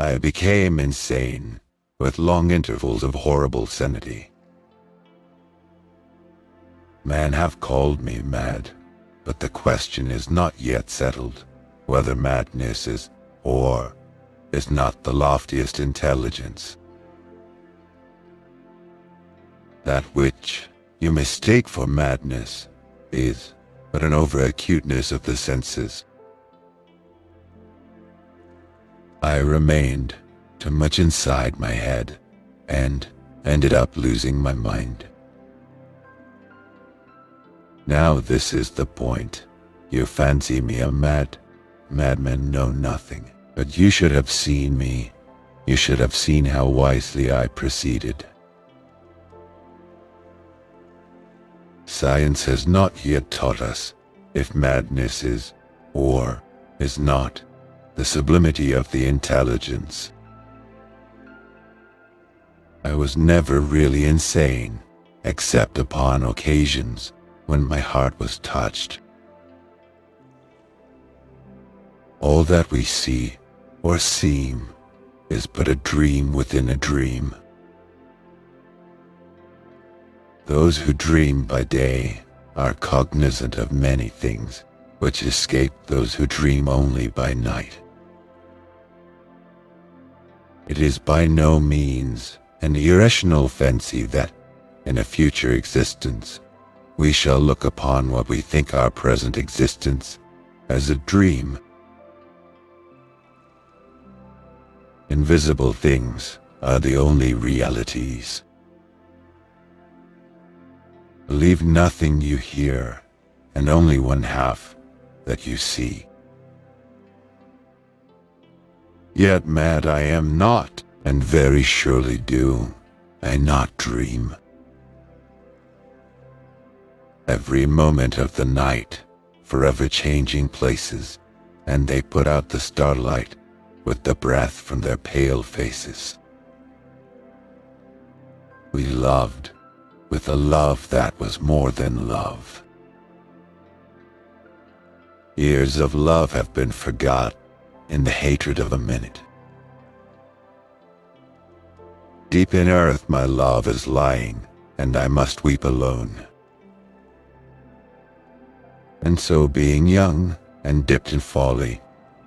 I became insane, with long intervals of horrible sanity. Men have called me mad, but the question is not yet settled, whether madness is or is not the loftiest intelligence. That which you mistake for madness is but an over-acuteness of the senses. I remained too much inside my head and ended up losing my mind. Now this is the point. You fancy me a madmen know nothing, but you should have seen me. You should have seen how wisely I proceeded. Science has not yet taught us if madness is, or is not, the sublimity of the intelligence. I was never really insane, except upon occasions when my heart was touched. All that we see or seem is but a dream within a dream. Those who dream by day are cognizant of many things which escape those who dream only by night. It is by no means an irrational fancy that, in a future existence, we shall look upon what we think our present existence as a dream. Invisible things are the only realities. Believe nothing you hear, and only one half that you see. Yet mad I am not, and very surely do I not dream. Every moment of the night, forever changing places, and they put out the starlight with the breath from their pale faces. We loved with a love that was more than love. Years of love have been forgot in the hatred of a minute. Deep in earth my love is lying, and I must weep alone. And so being young and dipped in folly,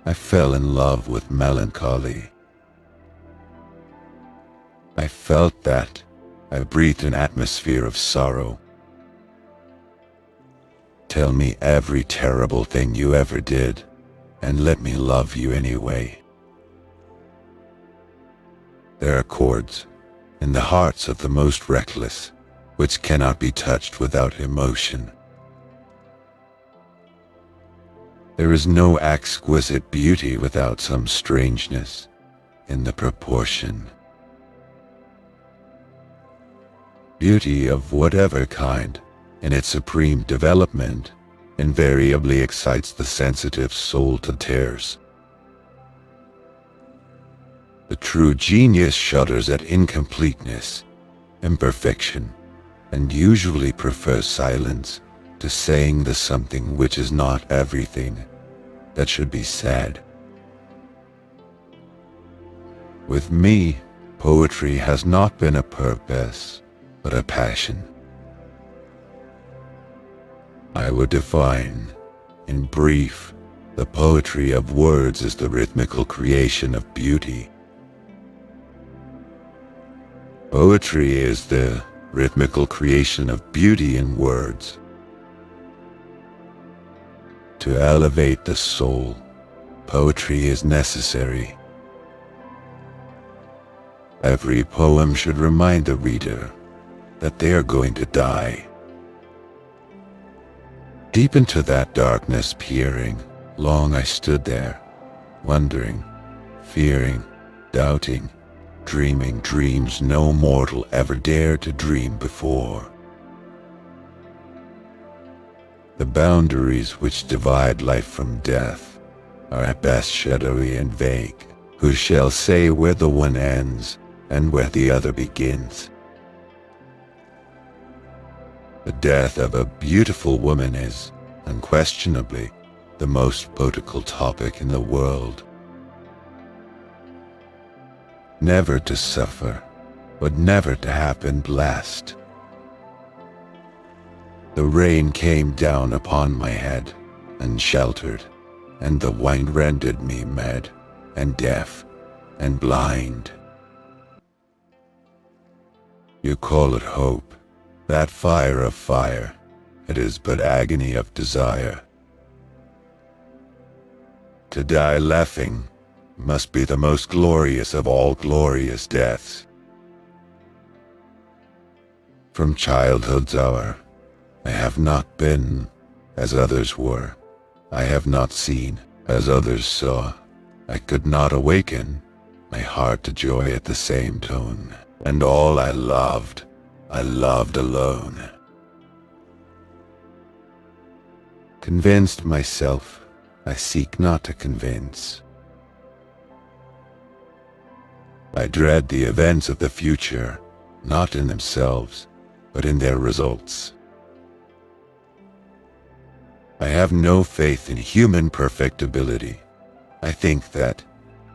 I fell in love with melancholy. I felt that I breathed an atmosphere of sorrow. Tell me every terrible thing you ever did, and let me love you anyway. There are chords in the hearts of the most reckless, which cannot be touched without emotion. There is no exquisite beauty without some strangeness in the proportion. Beauty of whatever kind, in its supreme development, invariably excites the sensitive soul to tears. The true genius shudders at incompleteness, imperfection, and usually prefers silence to saying the something which is not everything that should be said. With me, poetry has not been a purpose, but a passion. I would define, in brief, the poetry of words as the rhythmical creation of beauty. Poetry is the rhythmical creation of beauty in words. To elevate the soul, poetry is necessary. Every poem should remind the reader that they are going to die. Deep into that darkness peering, long I stood there, wondering, fearing, doubting, dreaming dreams no mortal ever dared to dream before. The boundaries which divide life from death are at best shadowy and vague. Who shall say where the one ends and where the other begins? The death of a beautiful woman is, unquestionably, the most poetical topic in the world. never to suffer, but never to have been blessed. The rain came down upon my head and sheltered, and the wind rendered me mad and deaf and blind. You call it hope, that fire of fire, it is but agony of desire. To die laughing must be the most glorious of all glorious deaths. From childhood's hour, I have not been as others were. I have not seen as others saw. I could not awaken my heart to joy at the same tone. And all I loved alone. Convinced myself, I seek not to convince. I dread the events of the future, not in themselves, but in their results. I have no faith in human perfectibility. I think that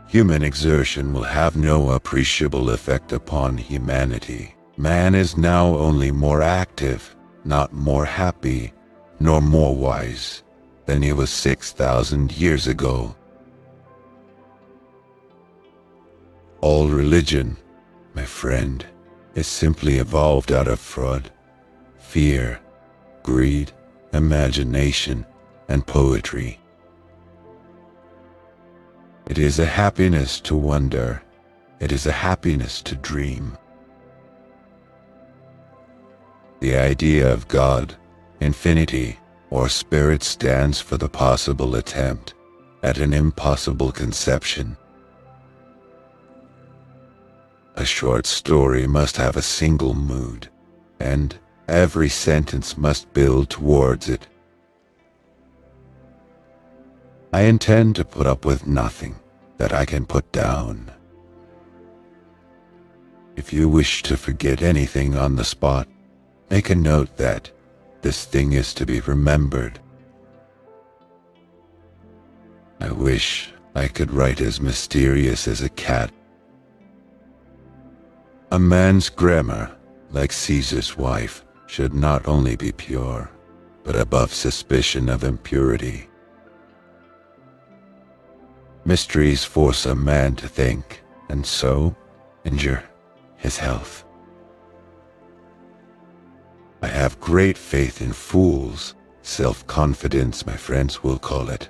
human exertion will have no appreciable effect upon humanity. Man is now only more active, not more happy, nor more wise than he was 6,000 years ago. All religion, my friend, is simply evolved out of fraud, fear, greed, imagination, and poetry. It is a happiness to wonder. It is a happiness to dream. The idea of God, infinity, or spirit stands for the possible attempt at an impossible conception. A short story must have a single mood, and every sentence must build towards it. I intend to put up with nothing that I can put down. If you wish to forget anything on the spot, make a note that this thing is to be remembered. I wish I could write as mysterious as a cat. A man's grammar, like Caesar's wife, should not only be pure, but above suspicion of impurity. Mysteries force a man to think, and so injure his health. I have great faith in fools, self-confidence, my friends will call it.